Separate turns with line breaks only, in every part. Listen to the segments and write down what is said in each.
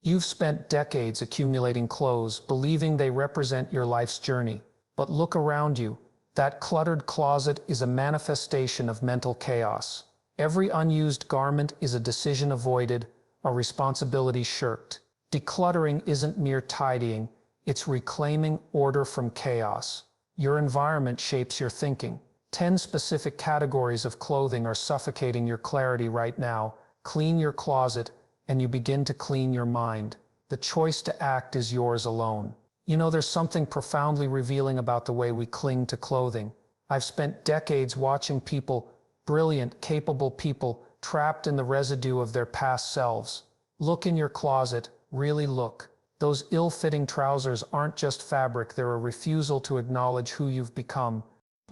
You've spent decades accumulating clothes, believing they represent your life's journey. But look around you. That cluttered closet is a manifestation of mental chaos. Every unused garment is a decision avoided, a responsibility shirked. Decluttering isn't mere tidying, it's reclaiming order from chaos. Your environment shapes your thinking. 10 specific categories of clothing are suffocating your clarity right now. Clean your closet, and you begin to clean your mind. The choice to act is yours alone. There's something profoundly revealing about the way we cling to clothing. I've spent decades watching people, brilliant, capable people, trapped in the residue of their past selves. Look in your closet, really look. Those ill-fitting trousers aren't just fabric, they're a refusal to acknowledge who you've become.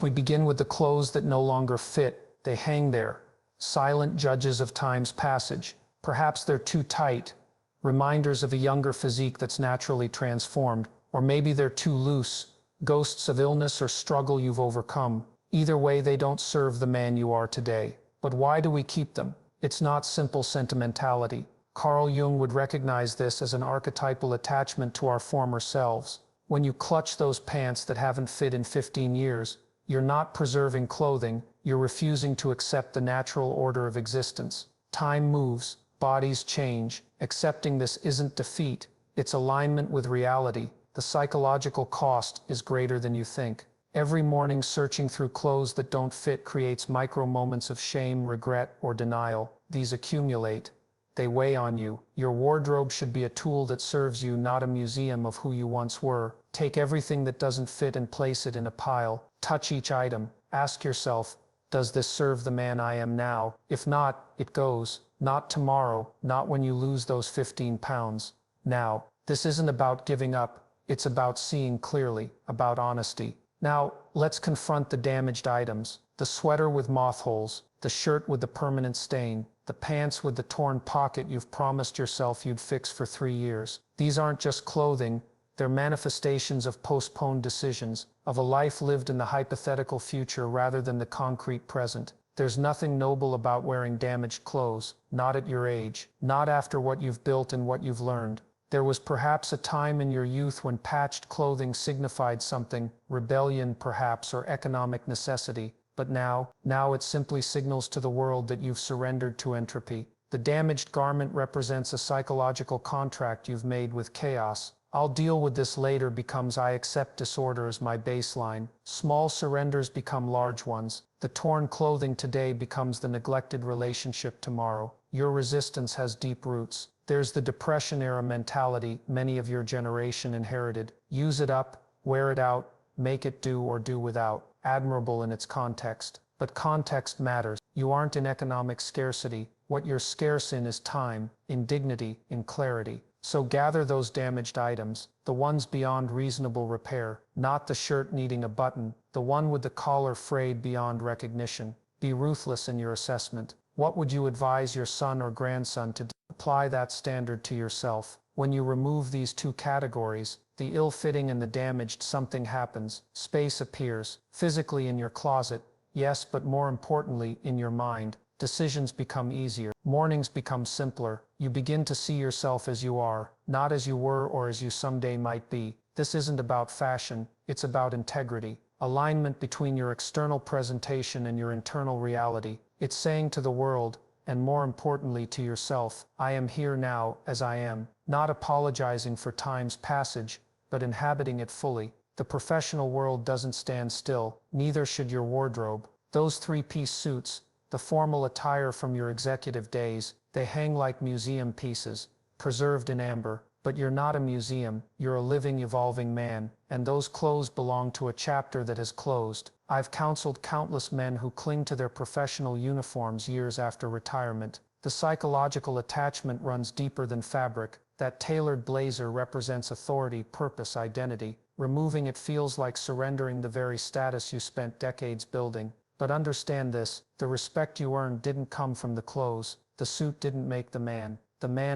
We begin with the clothes that no longer fit. They hang there, silent judges of time's passage. Perhaps they're too tight, reminders of a younger physique that's naturally transformed. Or maybe they're too loose, ghosts of illness or struggle you've overcome. Either way, they don't serve the man you are today. But why do we keep them? It's not simple sentimentality. Carl Jung would recognize this as an archetypal attachment to our former selves. When you clutch those pants that haven't fit in 15 years, you're not preserving clothing, you're refusing to accept the natural order of existence. Time moves, bodies change. Accepting this isn't defeat, it's alignment with reality. The psychological cost is greater than you think. Every morning searching through clothes that don't fit creates micro moments of shame, regret, or denial. These accumulate. They weigh on you. Your wardrobe should be a tool that serves you, not a museum of who you once were. Take everything that doesn't fit and place it in a pile. Touch each item. Ask yourself, does this serve the man I am now? If not, it goes. Not tomorrow, not when you lose those 15 pounds. Now, this isn't about giving up. It's about seeing clearly, about honesty. Now, let's confront the damaged items. The sweater with moth holes, the shirt with the permanent stain, the pants with the torn pocket you've promised yourself you'd fix for 3 years. These aren't just clothing, they're manifestations of postponed decisions, of a life lived in the hypothetical future rather than the concrete present. There's nothing noble about wearing damaged clothes, not at your age, not after what you've built and what you've learned. There was perhaps a time in your youth when patched clothing signified something, rebellion perhaps, or economic necessity. But now it simply signals to the world that you've surrendered to entropy. The damaged garment represents a psychological contract you've made with chaos. I'll deal with this later becomes I accept disorder as my baseline. Small surrenders become large ones. The torn clothing today becomes the neglected relationship tomorrow. Your resistance has deep roots. There's the Depression-era mentality many of your generation inherited. Use it up, wear it out, make it do or do without. Admirable in its context. But context matters. You aren't in economic scarcity. What you're scarce in is time, in dignity, in clarity. So gather those damaged items, the ones beyond reasonable repair, not the shirt needing a button, the one with the collar frayed beyond recognition. Be ruthless in your assessment. What would you advise your son or grandson to do? Apply that standard to yourself. When you remove these two categories, the ill-fitting and the damaged, something happens. Space appears, physically in your closet, yes, but more importantly, in your mind. Decisions become easier. Mornings become simpler. You begin to see yourself as you are, not as you were or as you someday might be. This isn't about fashion, it's about integrity. Alignment between your external presentation and your internal reality. It's saying to the world, and more importantly to yourself, I am here now as I am, not apologizing for time's passage, but inhabiting it fully. The professional world doesn't stand still, neither should your wardrobe. Those three-piece suits, the formal attire from your executive days, they hang like museum pieces, preserved in amber. But you're not a museum, you're a living, evolving man, and those clothes belong to a chapter that has closed. I've counseled countless men who cling to their professional uniforms years after retirement. The psychological attachment runs deeper than fabric. That tailored blazer represents authority, purpose, identity. Removing it feels like surrendering the very status you spent decades building. But understand this, the respect you earned didn't come from the clothes. The suit didn't make the man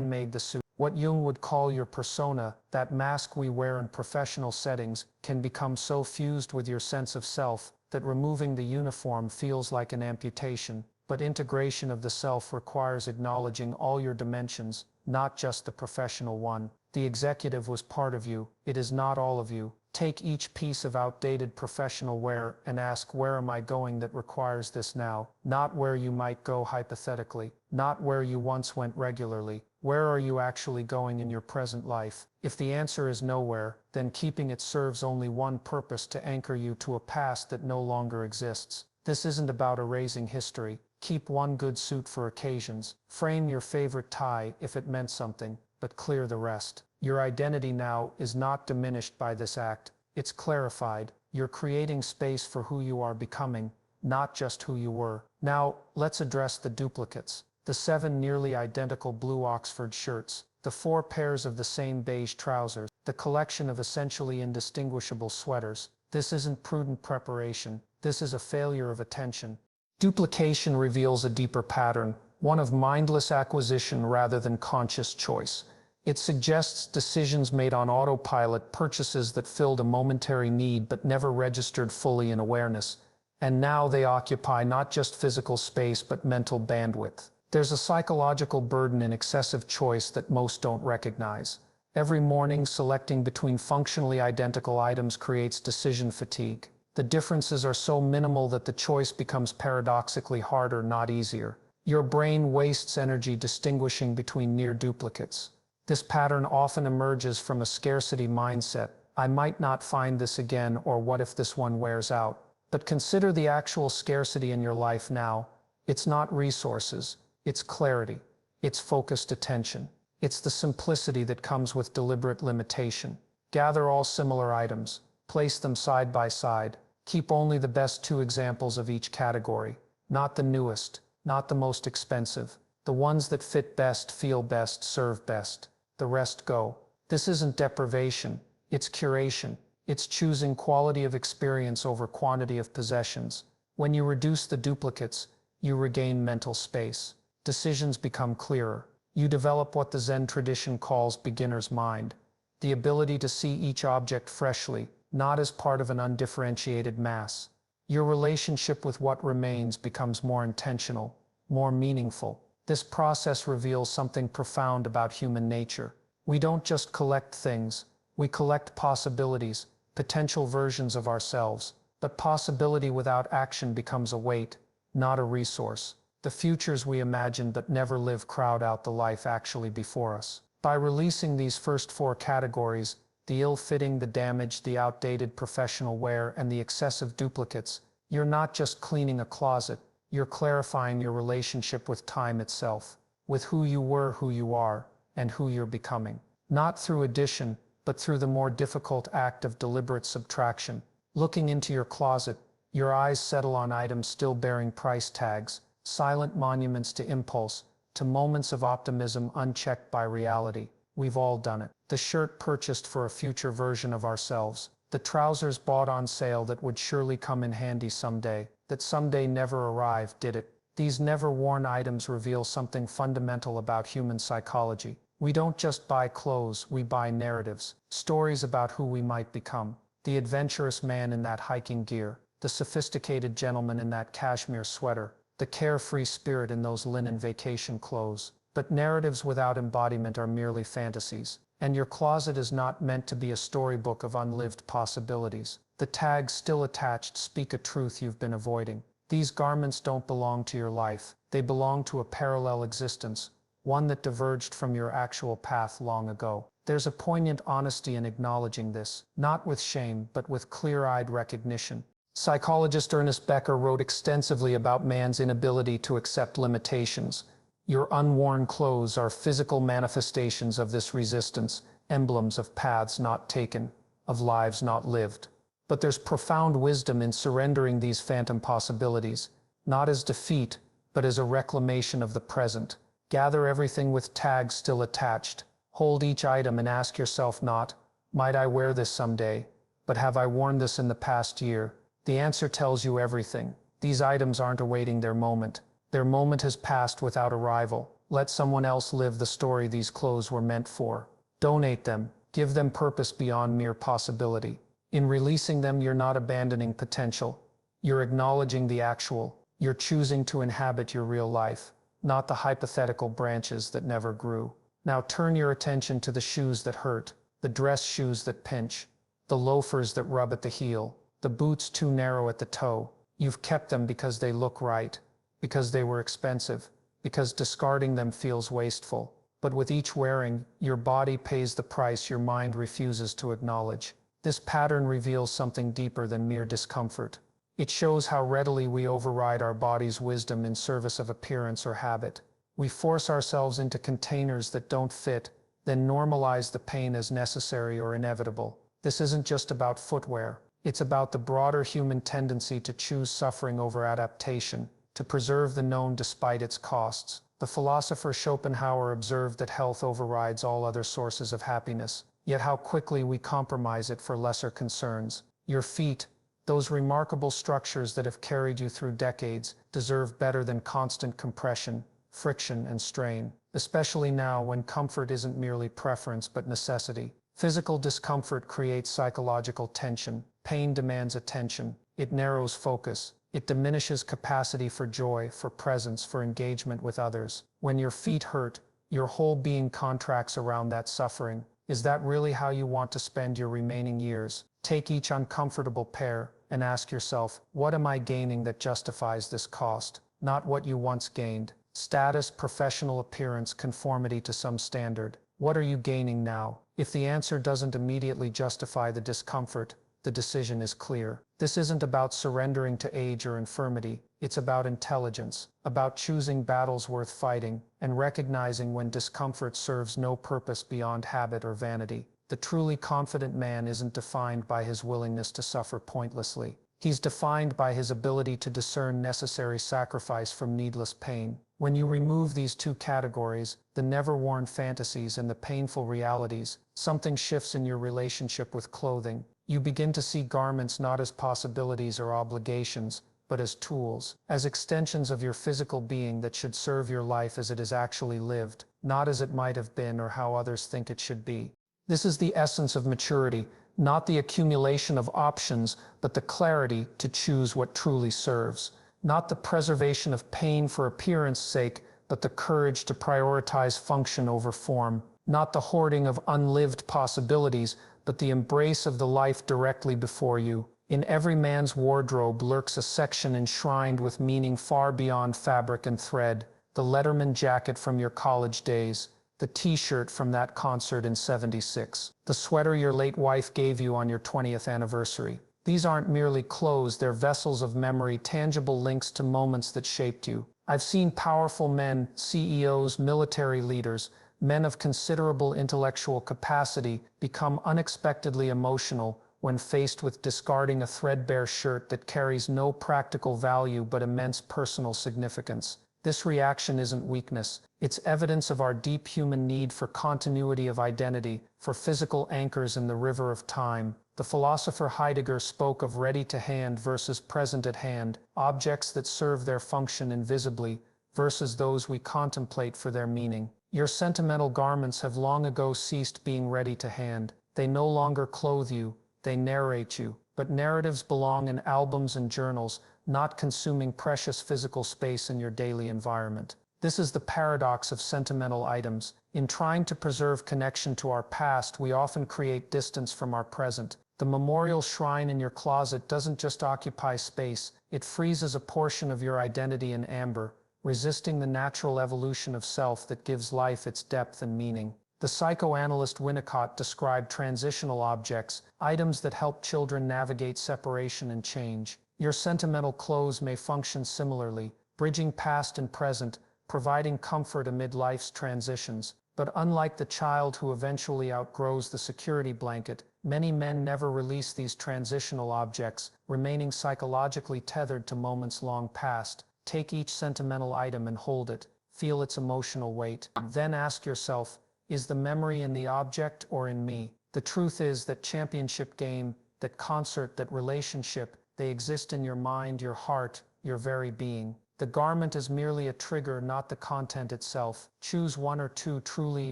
made the suit. What Jung would call your persona, that mask we wear in professional settings, can become so fused with your sense of self that removing the uniform feels like an amputation. but integration of the self requires acknowledging all your dimensions, not just the professional one. The executive was part of you, it is not all of you. Take each piece of outdated professional wear and ask, where am I going that requires this now? Not where you might go hypothetically, not where you once went regularly. Where are you actually going in your present life? If the answer is nowhere, then keeping it serves only one purpose: to anchor you to a past that no longer exists. This isn't about erasing history. Keep one good suit for occasions. Frame your favorite tie if it meant something, but clear the rest. Your identity now is not diminished by this act. It's clarified. You're creating space for who you are becoming, not just who you were. Now, let's address the duplicates. The 7 nearly identical blue Oxford shirts, the 4 pairs of the same beige trousers, the collection of essentially indistinguishable sweaters. This isn't prudent preparation. This is a failure of attention. Duplication reveals a deeper pattern, one of mindless acquisition rather than conscious choice. It suggests decisions made on autopilot, purchases that filled a momentary need but never registered fully in awareness. And now they occupy not just physical space but mental bandwidth. There's a psychological burden in excessive choice that most don't recognize. Every morning, selecting between functionally identical items creates decision fatigue. The differences are so minimal that the choice becomes paradoxically harder, not easier. Your brain wastes energy distinguishing between near duplicates. This pattern often emerges from a scarcity mindset. I might not find this again, or what if this one wears out? But consider the actual scarcity in your life now. It's not resources. It's clarity. It's focused attention. It's the simplicity that comes with deliberate limitation. Gather all similar items. Place them side by side. Keep only the best 2 examples of each category. Not the newest, not the most expensive. The ones that fit best, feel best, serve best. The rest go. This isn't deprivation. It's curation. It's choosing quality of experience over quantity of possessions. When you reduce the duplicates, you regain mental space. Decisions become clearer. You develop what the Zen tradition calls beginner's mind, the ability to see each object freshly, not as part of an undifferentiated mass. Your relationship with what remains becomes more intentional, more meaningful. This process reveals something profound about human nature. We don't just collect things, we collect possibilities, potential versions of ourselves. But possibility without action becomes a weight, not a resource. The futures we imagine but never live crowd out the life actually before us. By releasing these first 4 categories, the ill-fitting, the damaged, the outdated professional wear, and the excessive duplicates, you're not just cleaning a closet, you're clarifying your relationship with time itself, with who you were, who you are, and who you're becoming. Not through addition, but through the more difficult act of deliberate subtraction. Looking into your closet, your eyes settle on items still bearing price tags, silent monuments to impulse, to moments of optimism unchecked by reality. We've all done it. The shirt purchased for a future version of ourselves. The trousers bought on sale that would surely come in handy someday. That someday never arrived, did it? These never-worn items reveal something fundamental about human psychology. We don't just buy clothes, we buy narratives. Stories about who we might become. The adventurous man in that hiking gear. The sophisticated gentleman in that cashmere sweater. The carefree spirit in those linen vacation clothes. But narratives without embodiment are merely fantasies. And your closet is not meant to be a storybook of unlived possibilities. The tags still attached speak a truth you've been avoiding. These garments don't belong to your life. They belong to a parallel existence, one that diverged from your actual path long ago. There's a poignant honesty in acknowledging this, not with shame, but with clear-eyed recognition. Psychologist Ernest Becker wrote extensively about man's inability to accept limitations. Your unworn clothes are physical manifestations of this resistance, emblems of paths not taken, of lives not lived. But there's profound wisdom in surrendering these phantom possibilities, not as defeat, but as a reclamation of the present. Gather everything with tags still attached. Hold each item and ask yourself not, might I wear this someday, but have I worn this in the past year? The answer tells you everything. These items aren't awaiting their moment. Their moment has passed without arrival. Let someone else live the story these clothes were meant for. Donate them. Give them purpose beyond mere possibility. In releasing them, you're not abandoning potential. You're acknowledging the actual. You're choosing to inhabit your real life, not the hypothetical branches that never grew. Now turn your attention to the shoes that hurt, the dress shoes that pinch, the loafers that rub at the heel, the boots too narrow at the toe. You've kept them because they look right, because they were expensive, because discarding them feels wasteful. But with each wearing, your body pays the price your mind refuses to acknowledge. This pattern reveals something deeper than mere discomfort. It shows how readily we override our body's wisdom in service of appearance or habit. We force ourselves into containers that don't fit, then normalize the pain as necessary or inevitable. This isn't just about footwear. It's about the broader human tendency to choose suffering over adaptation, to preserve the known despite its costs. The philosopher Schopenhauer observed that health overrides all other sources of happiness, yet how quickly we compromise it for lesser concerns. Your feet, those remarkable structures that have carried you through decades, deserve better than constant compression, friction, and strain, especially now when comfort isn't merely preference but necessity. Physical discomfort creates psychological tension. Pain demands attention. It narrows focus. It diminishes capacity for joy, for presence, for engagement with others. When your feet hurt, your whole being contracts around that suffering. Is that really how you want to spend your remaining years? Take each uncomfortable pair and ask yourself, what am I gaining that justifies this cost? Not what you once gained. Status, professional appearance, conformity to some standard. What are you gaining now? If the answer doesn't immediately justify the discomfort, the decision is clear. This isn't about surrendering to age or infirmity. It's about intelligence, about choosing battles worth fighting, and recognizing when discomfort serves no purpose beyond habit or vanity. The truly confident man isn't defined by his willingness to suffer pointlessly. He's defined by his ability to discern necessary sacrifice from needless pain. When you remove these two categories, the never-worn fantasies and the painful realities, something shifts in your relationship with clothing. You begin to see garments not as possibilities or obligations, but as tools, as extensions of your physical being that should serve your life as it is actually lived, not as it might have been or how others think it should be. This is the essence of maturity, not the accumulation of options, but the clarity to choose what truly serves. Not the preservation of pain for appearance sake, but the courage to prioritize function over form. Not the hoarding of unlived possibilities, but the embrace of the life directly before you. In every man's wardrobe lurks a section enshrined with meaning far beyond fabric and thread. The Letterman jacket from your college days, the t-shirt from that concert in '76, the sweater your late wife gave you on your 20th anniversary. These aren't merely clothes, they're vessels of memory, tangible links to moments that shaped you. I've seen powerful men, CEOs, military leaders, men of considerable intellectual capacity become unexpectedly emotional when faced with discarding a threadbare shirt that carries no practical value but immense personal significance. This reaction isn't weakness. It's evidence of our deep human need for continuity of identity, for physical anchors in the river of time. The philosopher Heidegger spoke of ready-to-hand versus present-at-hand, objects that serve their function invisibly versus those we contemplate for their meaning. Your sentimental garments have long ago ceased being ready-to-hand. They no longer clothe you, they narrate you. But narratives belong in albums and journals, not consuming precious physical space in your daily environment. This is the paradox of sentimental items. In trying to preserve connection to our past, we often create distance from our present. The memorial shrine in your closet doesn't just occupy space, it freezes a portion of your identity in amber, resisting the natural evolution of self that gives life its depth and meaning. The psychoanalyst Winnicott described transitional objects, items that help children navigate separation and change. Your sentimental clothes may function similarly, bridging past and present, providing comfort amid life's transitions. But unlike the child who eventually outgrows the security blanket, many men never release these transitional objects, remaining psychologically tethered to moments long past. Take each sentimental item and hold it. Feel its emotional weight. Then ask yourself, is the memory in the object or in me? The truth is that championship game, that concert, that relationship, they exist in your mind, your heart, your very being. The garment is merely a trigger, not the content itself. Choose one or two truly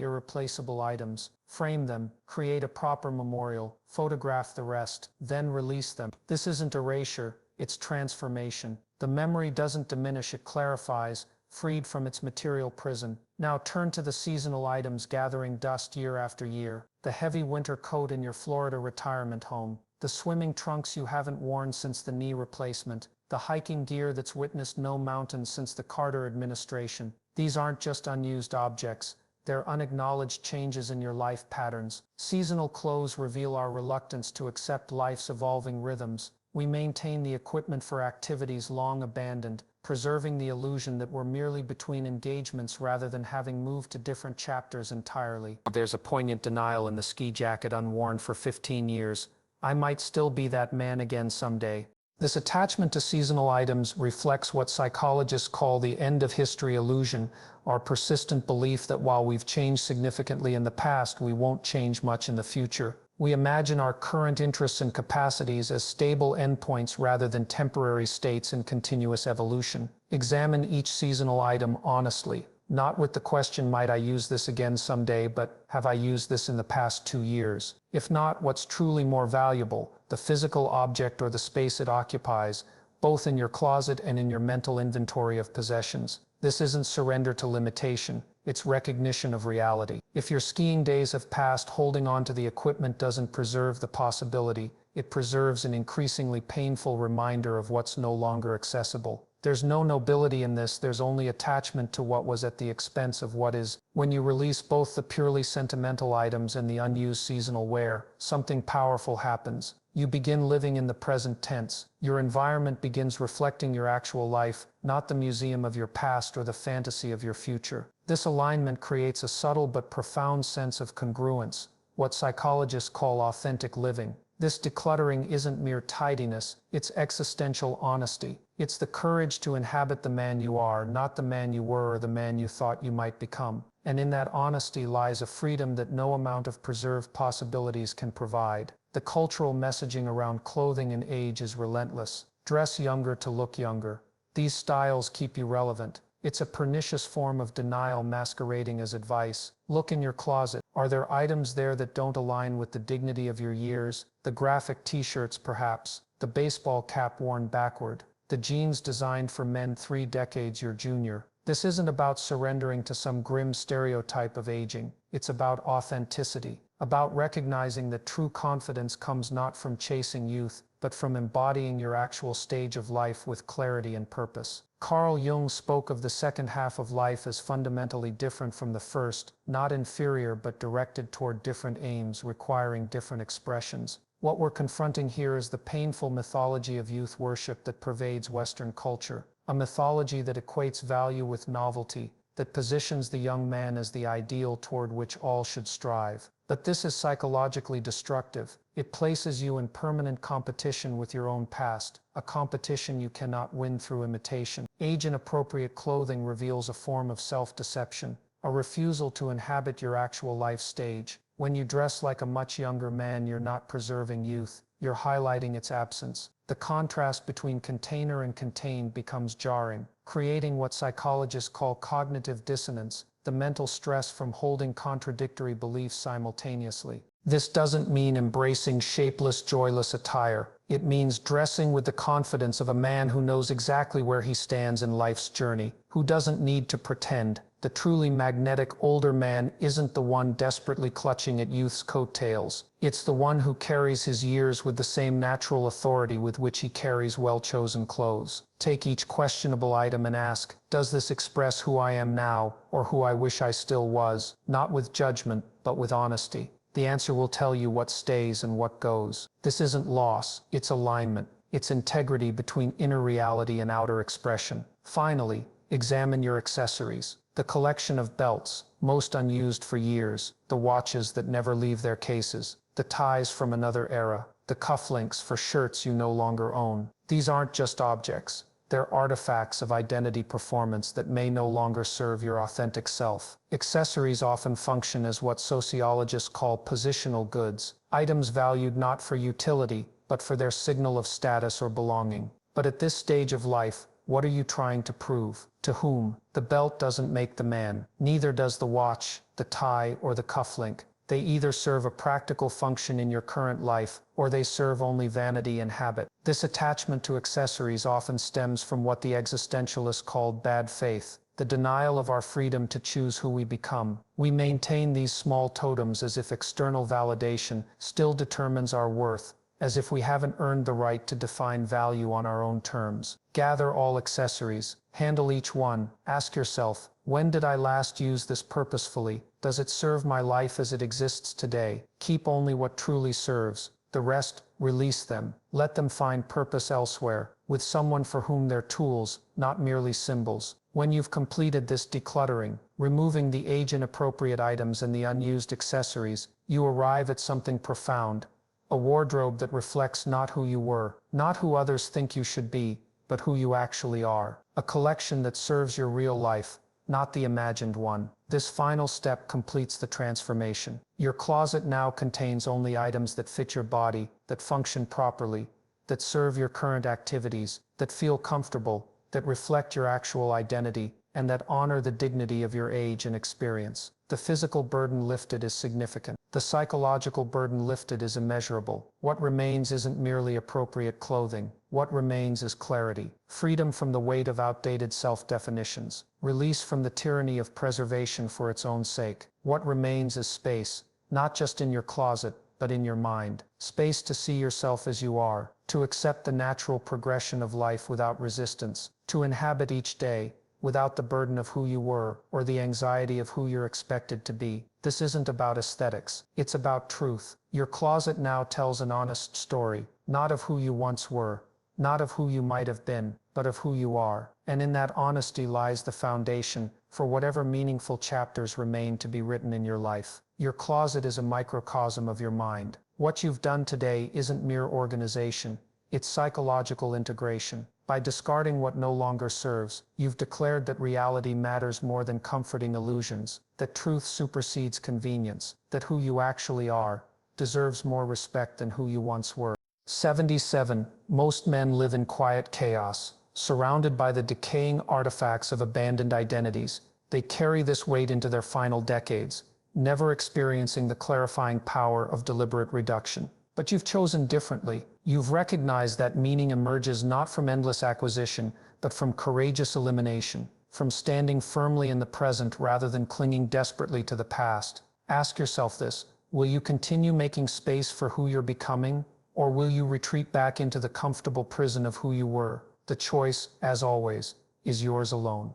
irreplaceable items. Frame them, create a proper memorial, photograph the rest, then release them. This isn't erasure, it's transformation. The memory doesn't diminish, it clarifies, freed from its material prison. Now turn to the seasonal items gathering dust year after year. The heavy winter coat in your Florida retirement home. The swimming trunks you haven't worn since the knee replacement. The hiking gear that's witnessed no mountains since the Carter administration. These aren't just unused objects. They're unacknowledged changes in your life patterns. Seasonal clothes reveal our reluctance to accept life's evolving rhythms. We maintain the equipment for activities long abandoned, preserving the illusion that we're merely between engagements rather than having moved to different chapters entirely. There's a poignant denial in the ski jacket unworn for 15 years. I might still be that man again someday. This attachment to seasonal items reflects what psychologists call the end of history illusion, our persistent belief that while we've changed significantly in the past, we won't change much in the future. We imagine our current interests and capacities as stable endpoints rather than temporary states in continuous evolution. Examine each seasonal item honestly, not with the question, might I use this again someday, but have I used this in the past 2 years? If not, what's truly more valuable, the physical object or the space it occupies, both in your closet and in your mental inventory of possessions? This isn't surrender to limitation, it's recognition of reality. If your skiing days have passed, holding on to the equipment doesn't preserve the possibility, it preserves an increasingly painful reminder of what's no longer accessible. There's no nobility in this, there's only attachment to what was at the expense of what is. When you release both the purely sentimental items and the unused seasonal wear, something powerful happens. You begin living in the present tense. Your environment begins reflecting your actual life, not the museum of your past or the fantasy of your future. This alignment creates a subtle but profound sense of congruence, what psychologists call authentic living. This decluttering isn't mere tidiness, it's existential honesty. It's the courage to inhabit the man you are, not the man you were or the man you thought you might become. And in that honesty lies a freedom that no amount of preserved possibilities can provide. The cultural messaging around clothing and age is relentless. Dress younger to look younger. These styles keep you relevant. It's a pernicious form of denial masquerading as advice. Look in your closet. Are there items there that don't align with the dignity of your years? The graphic t-shirts perhaps, the baseball cap worn backward, the jeans designed for men 3 decades your junior. This isn't about surrendering to some grim stereotype of aging. It's about authenticity, about recognizing that true confidence comes not from chasing youth, but from embodying your actual stage of life with clarity and purpose. Carl Jung spoke of the second half of life as fundamentally different from the first, not inferior but directed toward different aims, requiring different expressions. What we're confronting here is the painful mythology of youth worship that pervades Western culture, a mythology that equates value with novelty, that positions the young man as the ideal toward which all should strive. But this is psychologically destructive. It places you in permanent competition with your own past, a competition you cannot win through imitation. Age-inappropriate clothing reveals a form of self-deception, a refusal to inhabit your actual life stage. When you dress like a much younger man, you're not preserving youth, you're highlighting its absence. The contrast between container and contained becomes jarring, creating what psychologists call cognitive dissonance, the mental stress from holding contradictory beliefs simultaneously. This doesn't mean embracing shapeless, joyless attire. It means dressing with the confidence of a man who knows exactly where he stands in life's journey, who doesn't need to pretend. The truly magnetic older man isn't the one desperately clutching at youth's coattails. It's the one who carries his years with the same natural authority with which he carries well-chosen clothes. Take each questionable item and ask, does this express who I am now, or who I wish I still was? Not with judgment, but with honesty. The answer will tell you what stays and what goes. This isn't loss, it's alignment. It's integrity between inner reality and outer expression. Finally, examine your accessories. The collection of belts, most unused for years, the watches that never leave their cases, the ties from another era, the cufflinks for shirts you no longer own. These aren't just objects. They're artifacts of identity performance that may no longer serve your authentic self. Accessories often function as what sociologists call positional goods, items valued not for utility, but for their signal of status or belonging. But at this stage of life, what are you trying to prove? To whom? The belt doesn't make the man. Neither does the watch, the tie, or the cufflink. They either serve a practical function in your current life, or they serve only vanity and habit. This attachment to accessories often stems from what the existentialists called bad faith, the denial of our freedom to choose who we become. We maintain these small totems as if external validation still determines our worth, as if we haven't earned the right to define value on our own terms. Gather all accessories, handle each one, ask yourself, when did I last use this purposefully? Does it serve my life as it exists today? Keep only what truly serves. The rest, release them. Let them find purpose elsewhere, with someone for whom they're tools, not merely symbols. When you've completed this decluttering, removing the age-inappropriate items and the unused accessories, you arrive at something profound. A wardrobe that reflects not who you were, not who others think you should be, but who you actually are. A collection that serves your real life, not the imagined one. This final step completes the transformation. Your closet now contains only items that fit your body, that function properly, that serve your current activities, that feel comfortable, that reflect your actual identity, and that honor the dignity of your age and experience. The physical burden lifted is significant. The psychological burden lifted is immeasurable. What remains isn't merely appropriate clothing. What remains is clarity, freedom from the weight of outdated self-definitions, release from the tyranny of preservation for its own sake. What remains is space, not just in your closet, but in your mind. Space to see yourself as you are, to accept the natural progression of life without resistance, to inhabit each day, without the burden of who you were, or the anxiety of who you're expected to be. This isn't about aesthetics, it's about truth. Your closet now tells an honest story, not of who you once were, not of who you might have been, but of who you are. And in that honesty lies the foundation for whatever meaningful chapters remain to be written in your life. Your closet is a microcosm of your mind. What you've done today isn't mere organization, it's psychological integration. By discarding what no longer serves, you've declared that reality matters more than comforting illusions, that truth supersedes convenience, that who you actually are deserves more respect than who you once were. 77. Most men live in quiet chaos, surrounded by the decaying artifacts of abandoned identities. They carry this weight into their final decades, never experiencing the clarifying power of deliberate reduction. But you've chosen differently. You've recognized that meaning emerges not from endless acquisition, but from courageous elimination, from standing firmly in the present rather than clinging desperately to the past. Ask yourself this: will you continue making space for who you're becoming, or will you retreat back into the comfortable prison of who you were? The choice, as always, is yours alone.